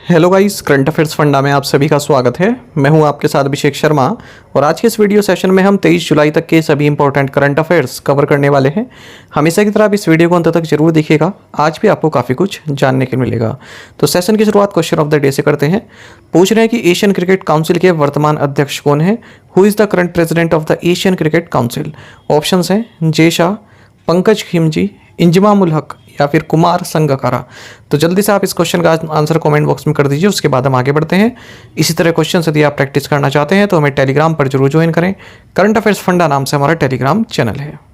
Hello guys, current affairs funda में आप सभी का स्वागत है। मैं हूं आपके साथ अभिषेक शर्मा और आज के इस वीडियो सेशन में हम 23 जुलाई तक के सभी इंपॉर्टेंट करंट अफेयर्स कवर करने वाले हैं। हमेशा की तरह आप इस वीडियो को अंत तक जरूर देखिएगा, आज भी आपको काफ़ी कुछ जानने को मिलेगा। तो सेशन की शुरुआत क्वेश्चन ऑफ द डे से करते हैं। पूछ रहे हैं कि एशियन क्रिकेट काउंसिल के वर्तमान अध्यक्ष कौन है? Who is the current president of the Asian cricket council? Option हैं जय शाह, पंकज खिमजी, इंजमाम उल हक या फिर कुमार संगकारा। तो जल्दी से आप इस क्वेश्चन का आंसर कमेंट बॉक्स में कर दीजिए, उसके बाद हम आगे बढ़ते हैं। इसी तरह क्वेश्चन यदि आप प्रैक्टिस करना चाहते हैं तो हमें टेलीग्राम पर जरूर ज्वाइन करें। करंट अफेयर्स फंडा नाम से हमारा टेलीग्राम चैनल है।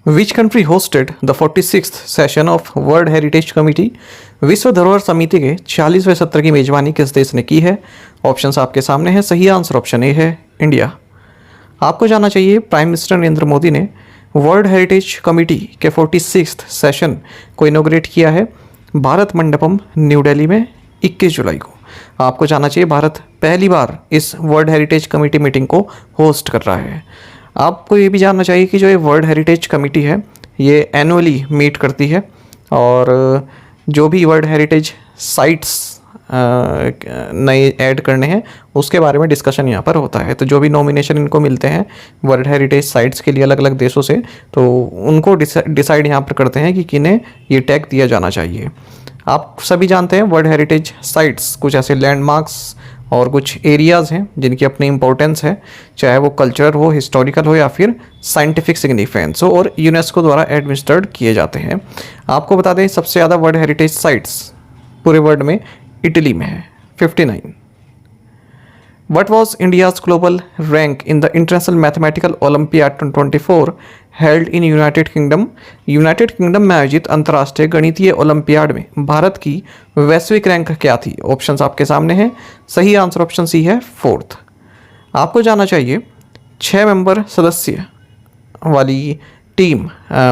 Which country hosted the 46th session of World Heritage Committee? विश्व धरोहर समिति के 40वें सत्र की मेजबानी किस देश ने की है? ऑप्शंस आपके सामने हैं। सही आंसर ऑप्शन ए है, इंडिया। आपको जानना चाहिए प्राइम मिनिस्टर नरेंद्र मोदी ने वर्ल्ड हेरिटेज कमेटी के 46th सेशन को इनोग्रेट किया है भारत मंडपम न्यू दिल्ली में 21 जुलाई को। आपको जानना चाहिए भारत पहली बार इस वर्ल्ड हेरिटेज कमेटी मीटिंग को होस्ट कर रहा है। आपको ये भी जानना चाहिए कि जो ये वर्ल्ड हेरिटेज कमेटी है ये एनुअली मीट करती है और जो भी वर्ल्ड हेरिटेज साइट्स नए ऐड करने हैं उसके बारे में डिस्कशन यहाँ पर होता है। तो जो भी नॉमिनेशन इनको मिलते हैं वर्ल्ड हेरिटेज साइट्स के लिए अलग अलग देशों से, तो उनको डिसाइड यहाँ पर करते हैं कि किन्हें ये टैग दिया जाना चाहिए। आप सभी जानते हैं वर्ल्ड हेरिटेज साइट्स कुछ ऐसे लैंडमार्क्स और कुछ एरियाज़ हैं जिनकी अपनी इंपॉर्टेंस है, चाहे वो कल्चरल हो, हिस्टोरिकल हो या फिर साइंटिफिक सिग्निफिकेंस हो, और यूनेस्को द्वारा एडमिनिस्ट्रेड किए जाते हैं। आपको बता दें सबसे ज़्यादा वर्ल्ड हेरिटेज साइट्स पूरे वर्ल्ड में इटली में है, 59। What was India's global rank in the International Mathematical Olympiad 2024 held in United Kingdom? United kingdom में आयोजित अंतर्राष्ट्रीय गणितीय ओलंपियाड में भारत की वैश्विक रैंक क्या थी? ऑप्शंस आपके सामने हैं। सही आंसर ऑप्शन सी है, 4th। आपको जानना चाहिए 6 मेंबर सदस्य वाली टीम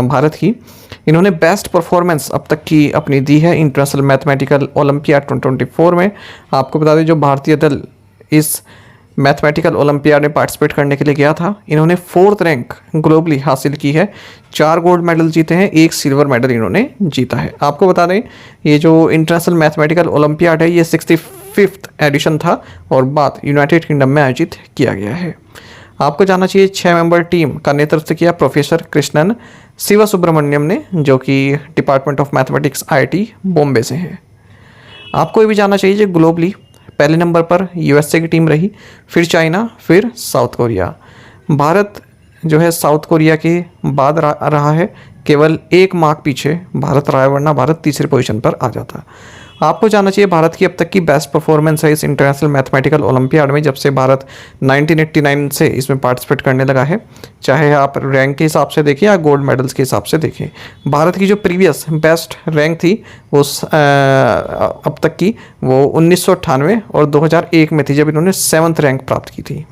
भारत की, इन्होंने बेस्ट परफॉर्मेंस अब तक की अपनी दी है इंटरनेशनल मैथमेटिकल ओलंपियाड 2024 में। आपको बता दें जो भारतीय दल इस मैथमेटिकल ओलंपियाड में पार्टिसिपेट करने के लिए गया था, इन्होंने 4th रैंक ग्लोबली हासिल की है। 4 गोल्ड मेडल जीते हैं, 1 सिल्वर मेडल इन्होंने जीता है। आपको बता दें ये जो इंटरनेशनल मैथमेटिकल ओलंपियाड है ये 65th एडिशन था और बाद यूनाइटेड किंगडम में आयोजित किया गया है। आपको जानना चाहिए 6 मेंबर टीम का नेतृत्व किया प्रोफेसर कृष्णन शिव सुब्रमण्यम ने, जो कि department of mathematics IIT Bombay से है। आपको ये भी जानना चाहिए जो ग्लोबली पहले नंबर पर USA की टीम रही, फिर चाइना, फिर साउथ कोरिया। भारत जो है साउथ कोरिया के बाद रहा है, केवल 1 मार्क पीछे भारत रहा है, वरना भारत तीसरी पोजीशन पर आ जाता। आपको जानना चाहिए भारत की अब तक की बेस्ट परफॉर्मेंस है इस इंटरनेशनल मैथमेटिकल ओलंपियाड में जब से भारत 1989 से इसमें पार्टिसिपेट करने लगा है। चाहे आप रैंक के हिसाब से देखें या गोल्ड मेडल्स के हिसाब से देखें, भारत की जो प्रीवियस बेस्ट रैंक थी वो अब तक की वो 1998 और 2001 में थी, जब इन्होंने 7th रैंक प्राप्त की थी।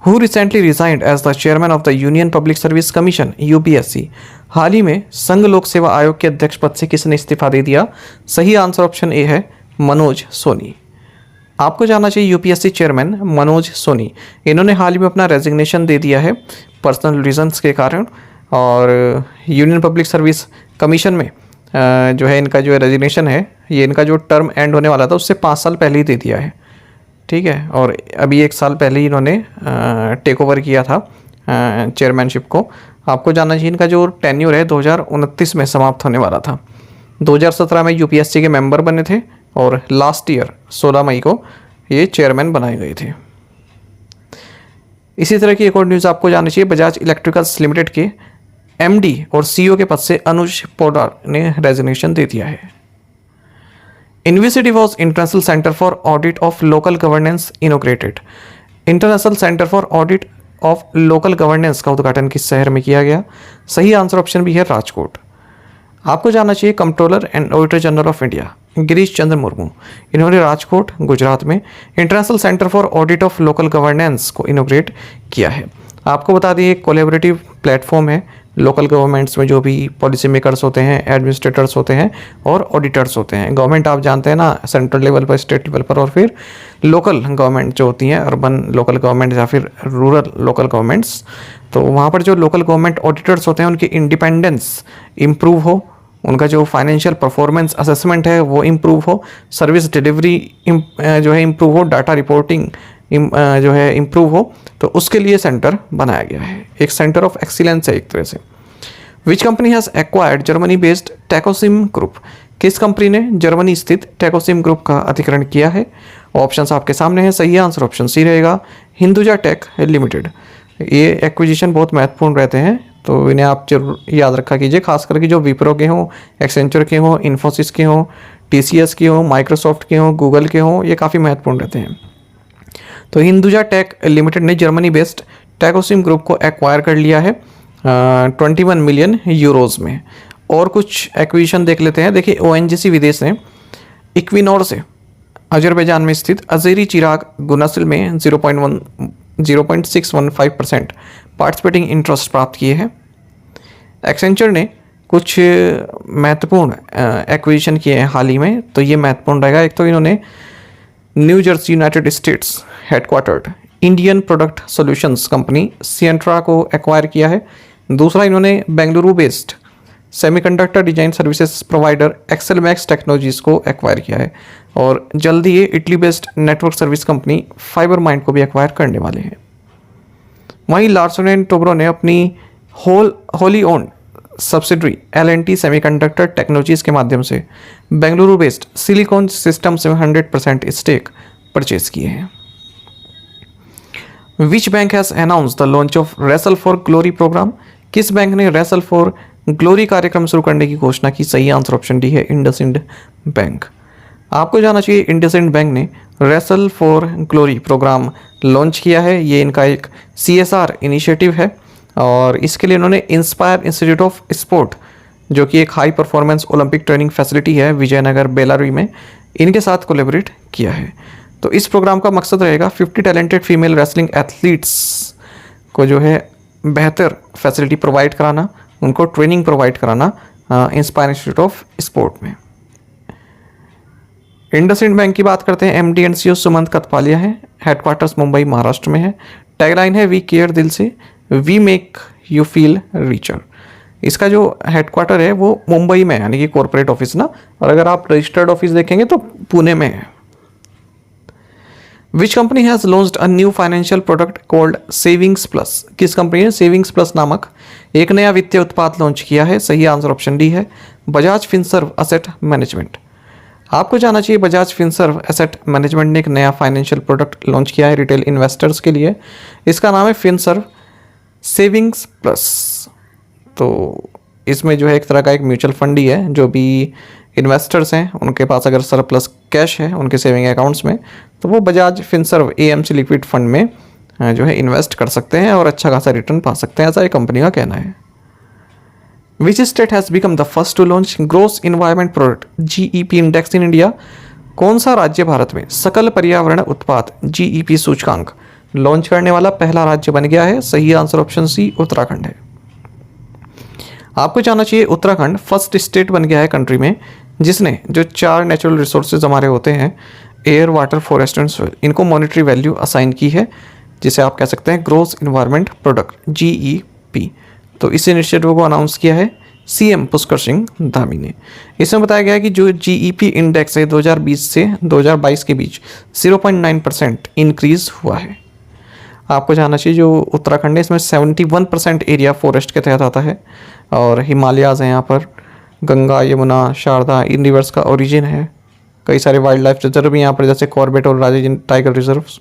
Who recently resigned as the chairman of the Union Public Service Commission (UPSC? हाल ही में संघ लोक सेवा आयोग के अध्यक्ष पद से किसने इस्तीफा दे दिया? सही आंसर ऑप्शन ए है, मनोज सोनी। आपको जानना चाहिए यूपीएससी चेयरमैन मनोज सोनी, इन्होंने हाल ही में अपना रेजिग्नेशन दे दिया है पर्सनल रीजंस के कारण, और यूनियन पब्लिक सर्विस कमीशन में जो है इनका जो रेजिग्नेशन है ये इनका जो टर्म एंड होने वाला था उससे 5 साल पहले ही दे दिया है। ठीक है, और अभी 1 साल पहले ही इन्होंने टेक ओवर किया था चेयरमैनशिप को। आपको जानना चाहिए इनका जो टेन्योर है 2029 में समाप्त होने वाला था। 2017 में यूपीएससी के मेंबर बने थे और लास्ट ईयर 16 मई को ये चेयरमैन बनाए गए थे। इसी तरह की एक और न्यूज़ आपको जाननी चाहिए, बजाज इलेक्ट्रिकल्स लिमिटेड के MD और CEO के पद से अनुज पोड्डार ने रेजिग्नेशन दे दिया है। In which city was international centre for audit of local governance inaugurated. International centre for audit of local governance का उद्घाटन किस शहर में किया गया? सही आंसर ऑप्शन भी है राजकोट। आपको जानना चाहिए controller and auditor general of India Girish Chandra Murmu, इन्होंने राजकोट गुजरात में international centre for audit of local governance को इनोग्रेट किया है। आपको बता दें एक कोलेबरेटिव प्लेटफॉर्म है लोकल गवर्नमेंट्स में जो भी पॉलिसी मेकर्स होते हैं, एडमिनिस्ट्रेटर्स होते हैं और ऑडिटर्स होते हैं। गवर्नमेंट आप जानते हैं ना, सेंट्रल लेवल पर, स्टेट लेवल पर, और फिर लोकल गवर्नमेंट जो होती हैं, अर्बन लोकल गवर्नमेंट या फिर रूरल लोकल गवर्नमेंट्स। तो वहाँ पर जो लोकल गवर्नमेंट ऑडिटर्स होते हैं उनकी इंडिपेंडेंस इम्प्रूव हो, उनका जो फाइनेंशियल परफॉर्मेंस असेसमेंट है वो इम्प्रूव हो, सर्विस डिलीवरी जो है इम्प्रूव हो, डाटा रिपोर्टिंग जो है इम्प्रूव हो, तो उसके लिए सेंटर बनाया गया है। एक सेंटर ऑफ एक्सीलेंस है एक तरह से। Which company has acquired Germany based Tecosim group? किस कंपनी ने जर्मनी स्थित टेकोसिम ग्रुप का अधिग्रहण किया है? ऑप्शंस आपके सामने हैं, सही आंसर ऑप्शन सी रहेगा, हिंदुजा टेक लिमिटेड। ये एक्विजिशन बहुत महत्वपूर्ण रहते हैं, तो इन्हें आप जरूर याद रखा कीजिए, खास करके जो विप्रो के हों, एक्सेंचर के हों, इन्फोसिस के हों, TCS के हों, माइक्रोसॉफ्ट के हों, गूगल के हों, ये काफ़ी महत्वपूर्ण रहते हैं। तो हिंदुजा टेक लिमिटेड ने जर्मनी बेस्ड टेकोसिम ग्रुप को एक्वायर कर लिया है 21 मिलियन यूरोज़ में। और कुछ एक्विजिशन देख लेते हैं। देखिए ONGC विदेश ने इक्विनोर से अजरबैजान में स्थित अज़ेरी चिराग गुनासिल में 0.615% पार्टिसिपेटिंग इंटरेस्ट प्राप्त किए हैं। एक्सेंचर ने कुछ महत्वपूर्ण एक्विजिशन किए हैं हाल ही में, तो ये महत्वपूर्ण रहेगा। एक तो इन्होंने New Jersey United States headquartered Indian product solutions company Cientra को एक्वायर किया है। दूसरा, इन्होंने Bengaluru based semiconductor design services provider Excelmax technologies को एक्वायर किया है। और जल्दी ये Italy based network service company Fibermind को भी एक्वायर करने वाले हैं। वहीं लार्सन एंड टोब्रो ने अपनी wholly owned subsidiary L&T semiconductor technologies के माध्यम से बेंगलुरु बेस्ड सिलिकॉन सिस्टम्स में 100% स्टेक परचेज किए हैं। Which bank has announce the launch of wrestle for glory programme? किस बैंक ने रेसल फॉर ग्लोरी कार्यक्रम शुरू करने की घोषणा की? सही आंसर ऑप्शन डी है, इंडसइंड बैंक। आपको जाना चाहिए इंडसइंड बैंक ने wrestle for glory programme launch किया है। ये इनका एक CSR इनिशिएटिव है और इसके लिए उन्होंने इंस्पायर इंस्टीट्यूट ऑफ स्पोर्ट, जो कि एक high performance Olympic training facility है विजयनगर बेलारुई में, इनके साथ कोलैबोरेट किया है। तो इस प्रोग्राम का मकसद रहेगा 50 टैलेंटेड फीमेल रेसलिंग एथलीट्स को जो है बेहतर फैसिलिटी प्रोवाइड कराना, उनको ट्रेनिंग प्रोवाइड कराना इंस्पायर इंस्टीट्यूट ऑफ स्पोर्ट में। इंडसइंड बैंक की बात करते हैं। MD and CEO Sumant Kathpalia है, हेडक्वार्टर्स मुंबई महाराष्ट्र में है। टैगलाइन है वी केयर दिल से, we make you feel richer. इसका जो हेडक्वार्टर है वो मुंबई में है, यानी कि कॉर्पोरेट ऑफिस ना, और अगर आप रजिस्टर्ड ऑफिस देखेंगे तो पुणे में है। Which company has launched a new financial product called savings plus? किस कंपनी ने सेविंग्स प्लस नामक एक नया वित्तीय उत्पाद लॉन्च किया है? सही आंसर ऑप्शन डी है, बजाज फिनसर्व एसेट मैनेजमेंट। आपको जाना चाहिए बजाज फिनसर्व एसेट मैनेजमेंट ने एक नया फाइनेंशियल प्रोडक्ट लॉन्च किया है रिटेल इन्वेस्टर्स के लिए। इसका नाम है फिनसर्व सेविंग्स प्लस। तो इसमें जो है एक तरह का एक म्यूचुअल फंड ही है, जो भी इन्वेस्टर्स हैं उनके पास अगर सरप्लस कैश है उनके सेविंग अकाउंट्स में, तो वो Bajaj Finserv AMC liquid fund में जो है इन्वेस्ट कर सकते हैं और अच्छा खासा रिटर्न पा सकते हैं, ऐसा एक कंपनी का कहना है। Which state has become the first to launch gross environment product GEP index in India? कौन सा राज्य भारत में सकल पर्यावरण उत्पाद GEP सूचकांक लॉन्च करने वाला पहला राज्य बन गया है? सही आंसर ऑप्शन सी, उत्तराखंड है। आपको जानना चाहिए उत्तराखंड फर्स्ट स्टेट बन गया है कंट्री में जिसने जो 4 नेचुरल रिसोर्सेज हमारे होते हैं, air, water, forest and soil, इनको मॉनेटरी वैल्यू असाइन की है, जिसे आप कह सकते हैं ग्रोस इन्वायरमेंट प्रोडक्ट GEP। तो इस इनिशिएटिव को अनाउंस किया है CM पुष्कर सिंह धामी ने। इसमें बताया गया है कि जो GEP इंडेक्स है 2020 से 2022 के बीच 0.9% इंक्रीज हुआ है। आपको जानना चाहिए जो उत्तराखंड है इसमें 71% एरिया फॉरेस्ट के तहत आता है और हिमालयाज़ हैं यहाँ पर, गंगा, यमुना, शारदा, इन रिवर्स का ओरिजिन है। कई सारे वाइल्ड लाइफ रिजर्व भी यहाँ पर, जैसे कॉर्बेट और राजे tiger reserves.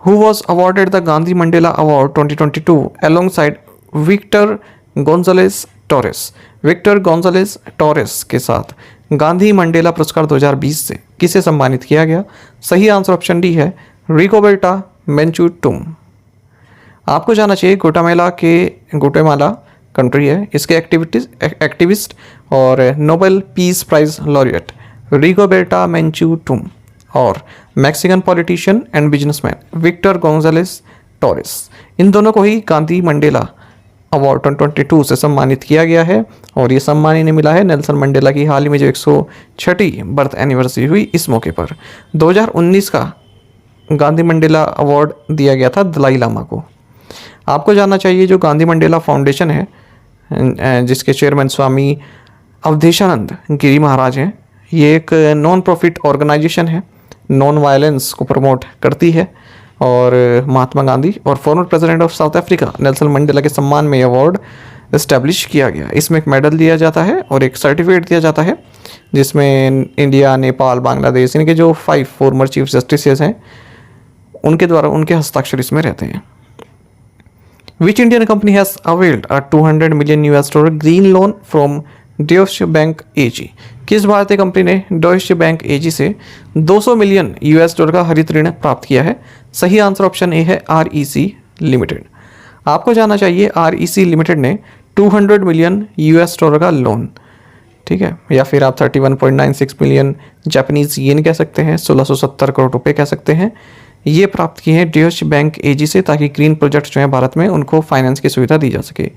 Who was awarded the Gandhi Mandela Award 2022 alongside Victor Gonzalez Torres? Victor Gonzalez Torres के साथ गांधी मंडेला पुरस्कार 2020 से किसे सम्मानित किया गया? सही आंसर ऑप्शन डी है रिगोबेर्टा मेंचू-टूम। आपको जाना चाहिए गुटेमाला कंट्री है, इसके एक्टिविस्ट और Nobel peace prize laureate Rigoberta Menchu Tum और Mexican politician and businessman Victor Gonzalez Torres, इन दोनों को ही गांधी मंडेला अवार्ड 2022 से सम्मानित किया गया है। और ये सम्मान इन्हें मिला है नेल्सन मंडेला की हाल ही में जो 106वीं बर्थ एनिवर्सरी हुई इस मौके पर। 2019 का गांधी मंडेला अवार्ड दिया गया था दलाई लामा को। आपको जानना चाहिए जो गांधी मंडेला फाउंडेशन है, जिसके चेयरमैन स्वामी अवधेशानंद गिरी महाराज हैं, ये एक नॉन प्रॉफिट ऑर्गेनाइजेशन है, नॉन वायलेंस को प्रमोट करती है। और महात्मा गांधी और former president of south Africa Nelson Mandela के सम्मान में अवार्ड इस्टेब्लिश किया गया। इसमें एक मेडल दिया जाता है और एक सर्टिफिकेट दिया जाता है, जिसमें इंडिया, नेपाल, बांग्लादेश, इनके जो 5 फॉर्मर चीफ जस्टिसेस हैं उनके द्वारा उनके हस्ताक्षर इसमें रहते हैं। Which Indian company has availed a $200 million green loan from Deutsche Bank AG? किस भारतीय कंपनी ने Deutsche Bank AG से $200 मिलियन का हरित ऋण प्राप्त किया है? सही आंसर ऑप्शन ए है REC लिमिटेड। आपको जानना चाहिए REC लिमिटेड ने $200 मिलियन का लोन, ठीक है, या फिर आप 31.96 मिलियन जापानीज येन कह सकते हैं, 1670 करोड़ रुपए कह सकते हैं, ये प्राप्त किए हैं ड्यूश बैंक एजी से, ताकि ग्रीन प्रोजेक्ट जो हैं भारत में उनको फाइनेंस की सुविधा दी जा सके।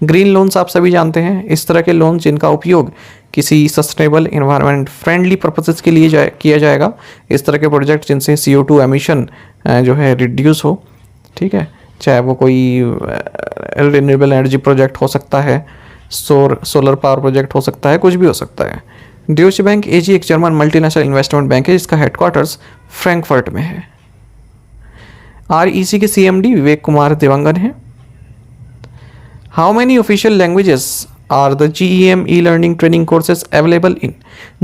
ग्रीन लोन्स आप सभी जानते हैं, इस तरह के लोन जिनका उपयोग किसी सस्टेनेबल एनवायरनमेंट फ्रेंडली पर्पसेस के लिए किया जाएगा। इस तरह के प्रोजेक्ट जिनसे CO2 एमिशन जो है रिड्यूस हो, ठीक है, चाहे वो कोई रिन्यूएबल एनर्जी प्रोजेक्ट हो सकता है, सोलर पावर प्रोजेक्ट हो सकता है, कुछ भी हो सकता है। ड्यूश बैंक एजी एक जर्मन मल्टीनेशनल इन्वेस्टमेंट बैंक है जिसका हेडक्वार्टर्स फ्रैंकफर्ट में है। REC के CMD विवेक कुमार देवांगन हैं। How many official languages are the GEM e learning training courses available in?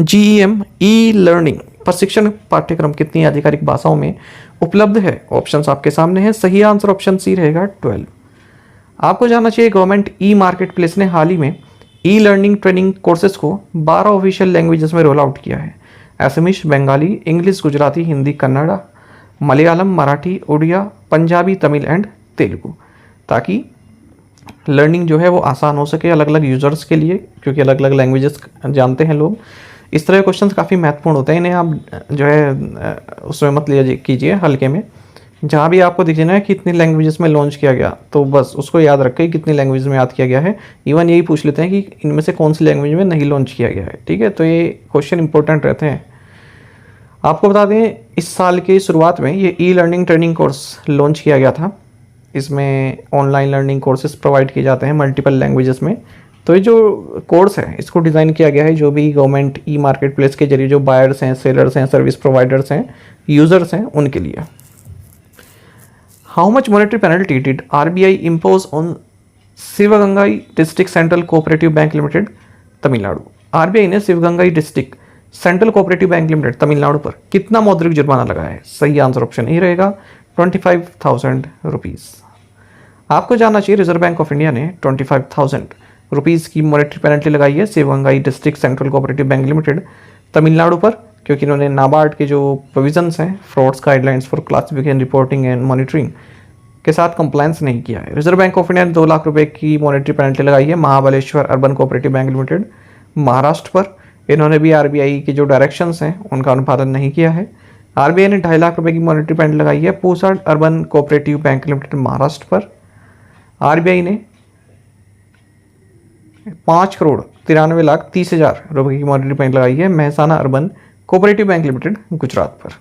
GEM e learning प्रशिक्षण पाठ्यक्रम कितनी आधिकारिक भाषाओं में उपलब्ध है? ऑप्शंस आपके सामने हैं, सही आंसर ऑप्शन सी रहेगा 12। आपको जानना चाहिए गवर्नमेंट ई मार्केट प्लेस ने हाल ही में ई लर्निंग ट्रेनिंग कोर्सेज को 12 ऑफिशियल लैंग्वेजेस में रोल आउट किया है। असमीज, बंगाली, इंग्लिश, गुजराती, हिंदी, कन्नड़ा, मलयालम, मराठी, उड़िया, पंजाबी, तमिल एंड तेलुगु, ताकि लर्निंग जो है वो आसान हो सके अलग अलग यूजर्स के लिए, क्योंकि अलग अलग लैंग्वेजेस जानते हैं लोग। इस तरह के क्वेश्चंस काफ़ी महत्वपूर्ण होते हैं, इन्हें आप जो है उसमें मत लिया कीजिए हल्के में। जहाँ भी आपको दिख जाना है कि कितनी लैंग्वेजेस में लॉन्च किया गया, तो बस उसको याद रखें कितनी लैंग्वेज में याद किया गया है। इवन यही पूछ लेते हैं कि इनमें से कौन सी लैंग्वेज में नहीं लॉन्च किया गया है, ठीक है, तो ये क्वेश्चन इंपॉर्टेंट रहते हैं। आपको बता दें इस साल की शुरुआत में ये ई लर्निंग ट्रेनिंग कोर्स लॉन्च किया गया था। इसमें ऑनलाइन लर्निंग कोर्सेज प्रोवाइड किए जाते हैं मल्टीपल लैंग्वेजेस में। तो ये जो कोर्स है इसको डिज़ाइन किया गया है जो भी गवर्नमेंट ई मार्केट प्लेस के जरिए जो बायर्स हैं, सेलर्स हैं, सर्विस प्रोवाइडर्स हैं, यूज़र्स हैं, उनके लिए। How much monetary penalty did RBI impose on Sivagangai district central cooperative bank limited Tamil Nadu? RBI ने Sivagangai district central cooperative bank limited Tamil Nadu पर कितना मौद्रिक जुर्माना लगाया है? सही आंसर ऑप्शन ए रहेगा 25,000 रुपीज़। आपको जानना चाहिए रिजर्व बैंक ऑफ इंडिया ने 25,000 रुपीज़ की मॉनेटरी पेनल्टी लगाई है Sivagangai district central cooperative bank limited Tamil Nadu पर, क्योंकि इन्होंने नाबार्ड के जो प्रोविजंस हैं frauds guidelines for classification, reporting and monitoring के साथ कंप्लायंस नहीं किया है। रिजर्व बैंक ऑफ इंडिया ने 2 लाख रुपए की मॉनेटरी पेनल्टी लगाई है Mahabaleshwar urban cooperative bank limited Maharashtra पर। इन्होंने भी RBI के जो डायरेक्शंस हैं उनका अनुपालन नहीं किया है। RBI ने 2.5 लाख रुपए की मॉनेटरी पेनल्टी लगाई है Pusa urban cooperative bank limited Maharashtra पर। RBI ने 5,93,30,000 रुपए की मॉनेटरी पेनल्टी लगाई है Mehsana urban cooperative bank limited Gujarat पर।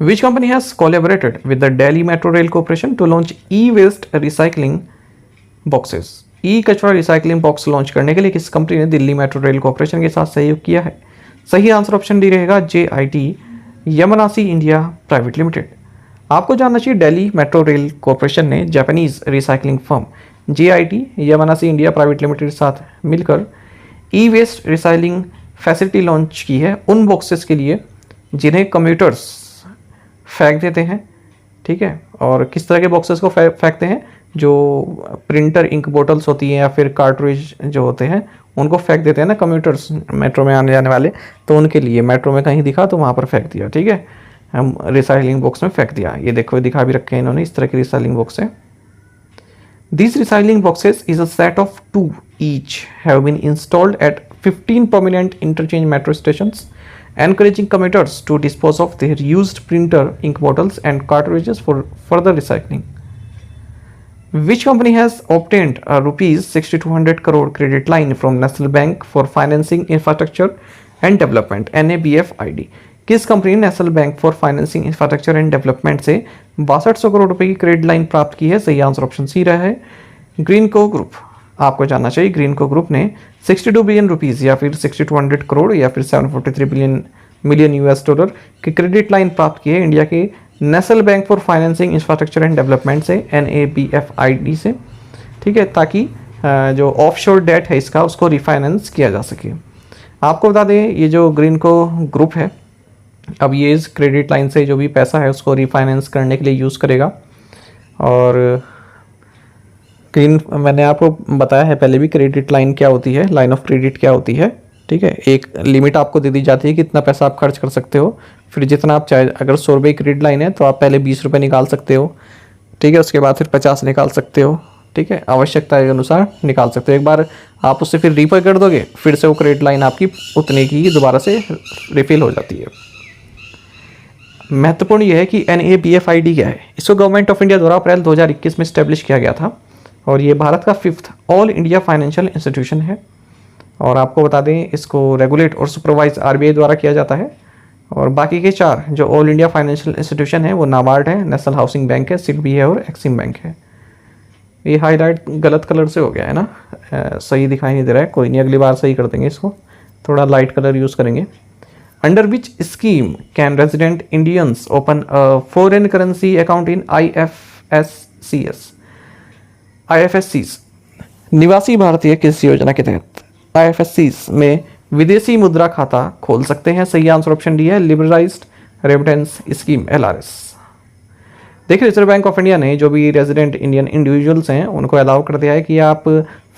Which company has collaborated with the Delhi Metro Rail Corporation to launch e-waste recycling boxes? ई कचरा रिसाइकलिंग बॉक्स लॉन्च करने के लिए किस कंपनी ने दिल्ली मेट्रो रेल कॉर्पोरेशन के साथ सहयोग किया है? सही आंसर ऑप्शन डी रहेगा JIT Yamanashi India private limited. आपको जानना चाहिए दिल्ली मेट्रो रेल कॉर्पोरेशन ने Japanese recycling firm JIT Yamanashi India private limited के साथ मिलकर E waste recycling facility launch की है उन बॉक्सेस के लिए जिन्हें कम्यूटर्स फेंक देते हैं, ठीक है। और किस तरह के बॉक्सेस को फेंकते हैं? जो प्रिंटर इंक बोटल्स होती हैं या फिर कार्ट्रिज जो होते हैं उनको फेंक देते हैं ना कम्यूटर्स मेट्रो में आने जाने वाले, तो उनके लिए मेट्रो में कहीं दिखा तो वहाँ पर फेंक दिया, ठीक है, हम रिसाइकलिंग बॉक्स में फेंक दिया। ये देखो दिखा भी रखे हैं इन्होंने, इस तरह की रिसाइकलिंग बॉक्स है। These recycling boxes is a set of 2 each have been installed at 15 prominent interchange metro stations, encouraging commuters to dispose of their used printer ink bottles and cartridges for further recycling. Which company has obtained a rupees 6200 crore credit line from National Bank for Financing Infrastructure and Development NABFID? किस company ने national bank for financing infrastructure and development से 6200 करोड़ रुपए की credit line प्राप्त की है? सही answer option C रहा है ग्रीनको ग्रुप। आपको जानना चाहिए ग्रीनको ग्रुप ने 62 बिलियन रुपीस या फिर 6200 करोड़ या फिर 743 मिलियन यूएस डॉलर की क्रेडिट लाइन प्राप्त की है इंडिया के national bank for financing infrastructure and development से NABFID से, ठीक है, ताकि जो ऑफशोर डेट है इसका उसको रिफाइनेंस किया जा सके। आपको बता दें ये जो ग्रीनको ग्रुप है अब ये इस क्रेडिट लाइन से जो भी पैसा है उसको रिफाइनेंस करने के लिए यूज़ करेगा। और मैंने आपको बताया है पहले भी क्रेडिट लाइन क्या होती है, लाइन ऑफ क्रेडिट क्या होती है, ठीक है। एक लिमिट आपको दे दी जाती है कि इतना पैसा आप खर्च कर सकते हो, फिर जितना आप चाहे, अगर 100 रुपये की क्रेडिट लाइन है तो आप पहले 20 रुपये निकाल सकते हो, ठीक है, उसके बाद फिर 50 निकाल सकते हो, ठीक है, आवश्यकता के अनुसार निकाल सकते हो। एक बार आप उससे फिर रीपे कर दोगे फिर से वो क्रेडिट लाइन आपकी उतने की दोबारा से रिफिल हो जाती है। महत्वपूर्ण यह है कि NABFID क्या है। इसको गवर्नमेंट ऑफ इंडिया द्वारा अप्रैल 2021 में स्टैब्लिश किया गया था और ये भारत का 5th all India financial institution है। और आपको बता दें इसको रेगुलेट और सुपरवाइज RBI द्वारा किया जाता है। और बाकी के 4 जो ऑल इंडिया फाइनेंशियल इंस्टीट्यूशन है वो नाबार्ड है, नेशनल हाउसिंग बैंक है, सिडबी है और एक्सिम बैंक है। ये हाईलाइट गलत कलर से हो गया है ना, सही दिखाई नहीं दे रहा है, कोई नहीं, अगली बार सही कर देंगे इसको, थोड़ा लाइट कलर यूज़ करेंगे। Under which scheme can resident Indians open a foreign currency account in IFSCs? निवासी भारतीय किस योजना के तहत IFSCs में विदेशी मुद्रा खाता खोल सकते हैं? सही आंसर ऑप्शन डी है लिबरलाइज्ड रेमिटेंस स्कीम LRS। देखिए रिजर्व बैंक ऑफ इंडिया ने जो भी रेजिडेंट इंडियन इंडिविजुअल्स हैं उनको अलाउ कर दिया है कि आप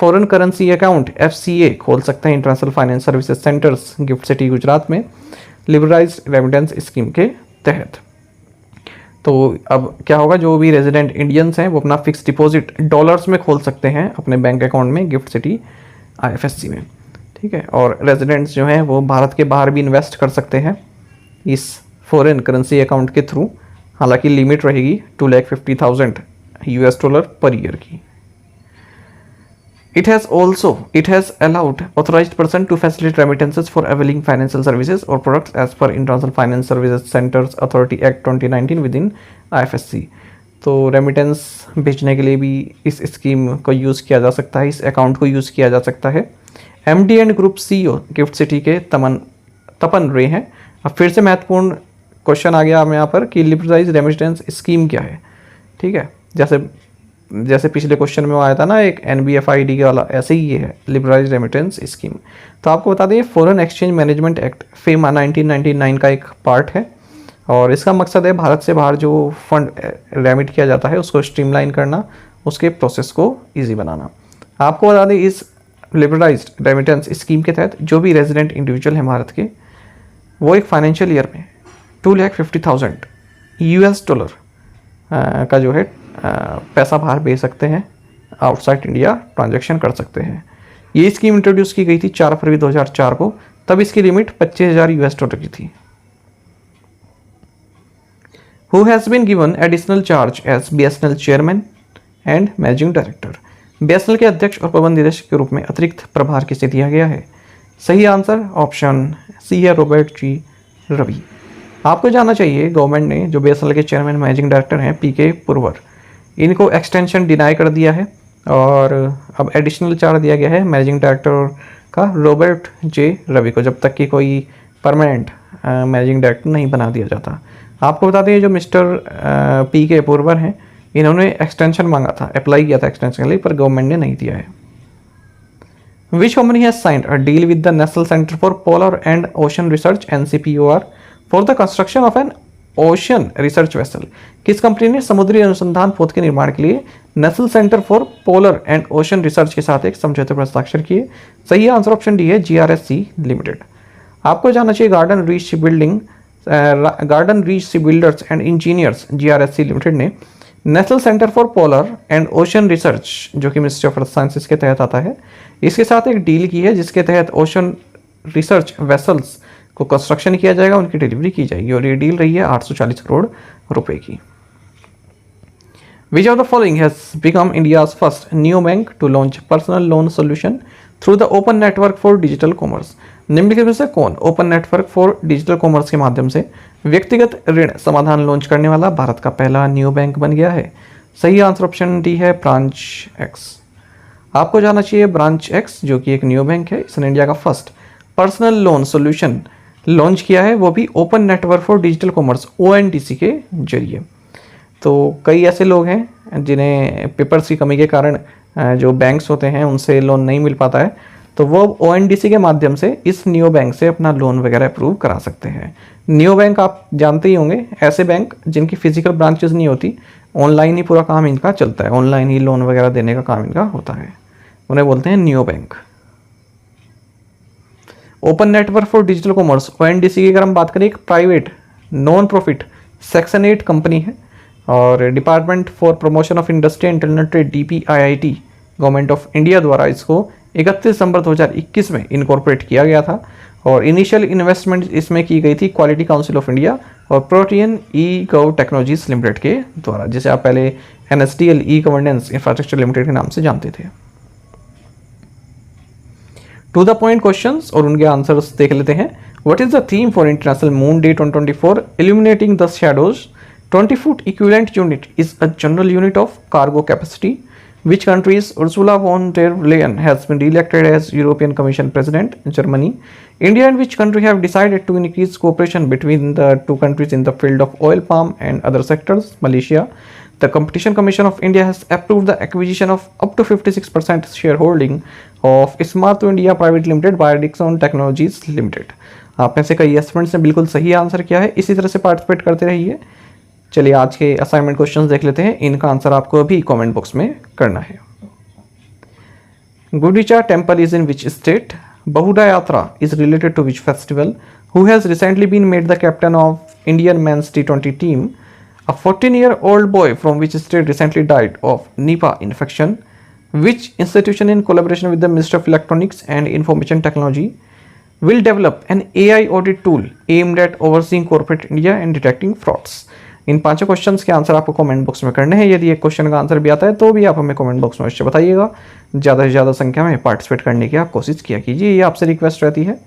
फॉरेन करेंसी अकाउंट FCA खोल सकते हैं international finance services centres gift city Gujarat में लिबरलाइज्ड रेमिटेंस स्कीम के तहत। तो अब क्या होगा, जो भी रेजिडेंट इंडियंस हैं वो अपना फिक्स डिपॉजिट डॉलर्स में खोल सकते हैं अपने बैंक अकाउंट में गिफ्ट सिटी IFSC में, ठीक है। और रेजिडेंट्स जो हैं वो भारत के बाहर भी इन्वेस्ट कर सकते हैं इस फॉरेन करेंसी अकाउंट के थ्रू, हालांकि लिमिट रहेगी $250,000 पर ईयर की। It has allowed authorized person to facilitate remittances for availing financial services or products as per International Finance Services Centers Authority Act 2019 within IFSC। तो remittance भेजने के लिए भी इस स्कीम को यूज़ किया जा सकता है, इस अकाउंट को यूज़ किया जा सकता है। MD and group CEO gift city के तपन रे हैं। अब फिर से महत्वपूर्ण क्वेश्चन आ गया हमें यहाँ पर कि लिबरलाइज्ड रेमिटेंस स्कीम क्या है, ठीक है। जैसे पिछले क्वेश्चन में आया था ना एक NBFID के वाला, ऐसे ही ये है लिबरलाइज्ड रेमिटेंस स्कीम। तो आपको बता दें foreign exchange management act FEMA 1999 का एक पार्ट है और इसका मकसद है भारत से बाहर जो फंड रेमिट किया जाता है उसको स्ट्रीमलाइन करना, उसके प्रोसेस को ईजी बनाना। आपको बता दें इस लिबरलाइज्ड रेमिटेंस स्कीम के तहत जो भी रेजिडेंट इंडिविजुअल हैं भारत के, वो एक फाइनेंशियल ईयर में $250,000 का जो है पैसा बाहर भेज सकते हैं, आउटसाइड इंडिया ट्रांजैक्शन कर सकते हैं। ये स्कीम इंट्रोड्यूस की गई थी 4 फरवरी 2004 को, तब इसकी लिमिट $25,000 की थी। Who has been given additional charge as BSNL chairman and managing director? BSNL के अध्यक्ष और प्रबंध निदेशक के रूप में अतिरिक्त प्रभार किसे दिया गया है? सही आंसर ऑप्शन सी है रॉबर्ट जी रवि। आपको जानना चाहिए गवर्नमेंट ने जो BSNL के चेयरमैन मैनेजिंग डायरेक्टर हैं PK पुरवर, इनको एक्सटेंशन डिनाई कर दिया है और अब एडिशनल चार्ज दिया गया है मैनेजिंग डायरेक्टर का रॉबर्ट जे रवि को, जब तक कि कोई परमानेंट मैनेजिंग डायरेक्टर नहीं बना दिया जाता। आपको बता दें जो मिस्टर PK पुरवर हैं इन्होंने एक्सटेंशन मांगा था, अप्लाई किया था एक्सटेंशन के लिए, पर गवर्नमेंट ने नहीं दिया है। Which company has signed a deal with the national centre for polar and ocean research NCPOR for the construction of an ocean research vessel. किस कंपनी ने समुद्री अनुसंधान पोत के निर्माण के लिए national centre for polar and ocean research के साथ एक समझौते पर हस्ताक्षर किए? सही आंसर ऑप्शन डी है GRSC लिमिटेड। आपको जानना चाहिए garden reach ship builders and engineers GRSC limited ने national centre for polar and ocean research, जो कि मिनिस्ट्री ऑफ अर्थ साइंसेस के तहत आता है, इसके साथ एक डील की है जिसके तहत ओशन रिसर्च वेसल्स को कंस्ट्रक्शन किया जाएगा, उनकी डिलीवरी की जाएगी, और ये डील रही है 840 करोड़ रुपए की। Which of the following has become India's first neobank to launch personal loan solution through the open network for digital commerce? निम्नलिखित में से कौन open network for digital commerce के माध्यम से व्यक्तिगत ऋण समाधान लॉन्च करने वाला भारत का पहला न्यू बैंक बन गया है? सही आंसर ऑप्शन डी है ब्रांच एक्स। आपको जानना चाहिए ब्रांच एक्स जो कि एक न्यू बैंक है, इसने इंडिया का first personal loan solution launch किया है, वो भी open network for digital commerce ONDC के जरिए। तो कई ऐसे लोग हैं जिन्हें पेपर्स की कमी के कारण जो बैंक्स होते हैं उनसे लोन नहीं मिल पाता है, तो वो ONDC के माध्यम से इस नियो बैंक से अपना लोन वगैरह अप्रूव करा सकते हैं। नियो बैंक आप जानते ही होंगे, ऐसे बैंक जिनकी फिजिकल ब्रांचेस नहीं होती, ऑनलाइन ही पूरा काम इनका चलता है, ऑनलाइन ही लोन वगैरह देने का काम इनका होता है, उन्हें बोलते हैं neo bank. Open network for digital commerce ONDC की अगर हम बात करें, एक private non profit section 8 company है, और department for promotion of industry and internet trade DPIIT government of India द्वारा इसको 31 दिसंबर 2021 में इनकॉर्पोरेट किया गया था, और इनिशियल इन्वेस्टमेंट इसमें की गई थी क्वालिटी काउंसिल ऑफ इंडिया और प्रोटीन E-गव टेक्नोलॉजीज लिमिटेड के द्वारा, जिसे आप पहले NSDL E-गवर्नेंस इंफ्रास्ट्रक्चर लिमिटेड के नाम से जानते थे। टू द पॉइंट क्वेश्चंस और उनके आंसर्स देख लेते हैं। What is the theme for international moon day 2024? Illuminating the shadows. 20-foot equivalent unit is a general unit of cargo capacity. Which country's Ursula von der Leyen has been re-elected as European Commission President? Germany. India and which country have decided to increase cooperation between the two countries in the field of oil palm and other sectors? Malaysia. The Competition Commission of India has approved the acquisition of up to 56% shareholding of Smarto India Private Limited by Dixon Technologies Limited. आप में से कई aspirants ने बिल्कुल सही answer किया है, इसी तरह से पार्टिसिपेट करते रहिए। चलिए आज के असाइनमेंट क्वेश्चंस देख लेते हैं, इनका आंसर आपको अभी कमेंट बॉक्स में करना है। Gundicha temple is in which state? Bahuda Yatra is related to which festival? Who has recently been made the captain of Indian men's T20 team? A 14-year-old boy from which state recently died of Nipah infection? Which institution in collaboration with the Ministry of Electronics and Information Technology will develop an AI audit tool aimed at overseeing corporate India and detecting frauds? इन पांचों questions के answer आपको comment box में करने हैं। यदि एक question का answer भी आता है तो भी आप हमें कमेंट बॉक्स में अवश्य बताइएगा। ज़्यादा से ज़्यादा संख्या में पार्टिसिपेट करने की आप कोशिश किया कीजिए, ये आपसे रिक्वेस्ट रहती है।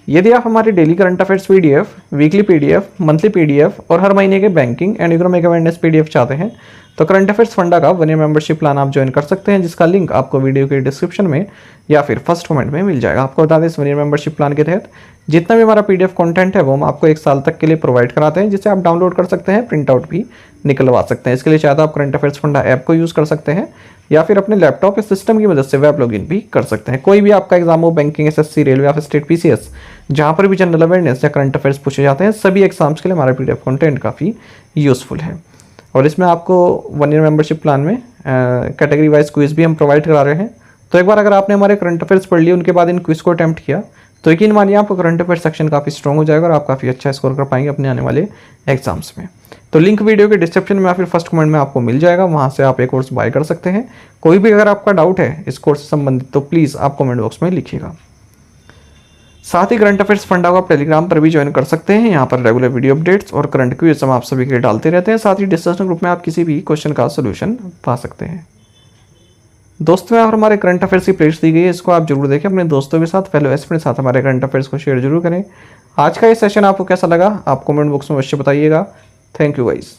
यदि आप हमारे daily current affairs PDF, weekly PDF, monthly PDF और हर महीने के banking and economic awareness PDF चाहते हैं तो करंट अफेयर्स फंडा का 1 ईयर मेंबरशिप प्लान आप ज्वाइन कर सकते हैं, जिसका लिंक आपको वीडियो के डिस्क्रिप्शन में या फिर फर्स्ट कमेंट में मिल जाएगा। आपको बता दें, इस 1 ईयर मेंबरशिप प्लान के तहत जितना भी हमारा PDF कंटेंट है वो हम आपको 1 साल तक के लिए प्रोवाइड कराते हैं, जिसे आप डाउनलोड कर सकते हैं, प्रिंट आउट भी निकलवा सकते हैं। इसके लिए चाहे तो आप करंट अफेयर्स फंडा ऐप को यूज़ कर सकते हैं या फिर अपने लैपटॉप या सिस्टम की मदद से वेब लॉगिन भी कर सकते हैं। कोई भी आपका एग्जाम हो, बैंकिंग, SSC, रेलवे या फिर स्टेट PCS, जहाँ पर भी जनरल अवेयरनेस या करंट अफेयर्स पूछे जाते हैं, सभी एग्जाम्स के लिए हमारा PDF कंटेंट काफ़ी यूज़फुल है। और इसमें आपको 1 ईयर मेंबरशिप प्लान में कैटेगरी वाइज क्विज भी हम प्रोवाइड करा रहे हैं। तो एक बार अगर आपने हमारे करंट अफेयर्स पढ़ लिए, उनके बाद इन क्विज को अटैम्प्ट किया, तो यकीन मानिए आपको करंट अफेयर सेक्शन काफ़ी स्ट्रॉन्ग हो जाएगा और आप काफ़ी अच्छा स्कोर कर पाएंगे अपने आने वाले एग्जाम्स में। तो लिंक वीडियो के डिस्क्रिप्शन में या फिर फर्स्ट कमेंट में आपको मिल जाएगा, वहाँ से आप ये कोर्स बाय कर सकते हैं। कोई भी अगर आपका डाउट है इस कोर्स से संबंधित तो प्लीज़ आप कमेंट बॉक्स में लिखिएगा। साथ ही करंट अफेयर्स फंडा को आप टेलीग्राम पर भी ज्वाइन कर सकते हैं। यहाँ पर रेगुलर वीडियो अपडेट्स और करंट क्विज हम आप सभी के लिए डालते रहते हैं। साथ ही डिस्कशन ग्रुप में आप किसी भी क्वेश्चन का सोल्यूशन पा सकते हैं। दोस्तों, यहाँ पर हमारे करंट अफेयर्स की प्लेलिस्ट दी गई है, इसको आप जरूर देखें, अपने दोस्तों के साथ, फेलो एस्पिरेंट्स के साथ हमारे करंट अफेयर्स को शेयर जरूर करें। आज का ये सेशन आपको कैसा लगा आप कमेंट बॉक्स में अवश्य बताइएगा। Thank you guys.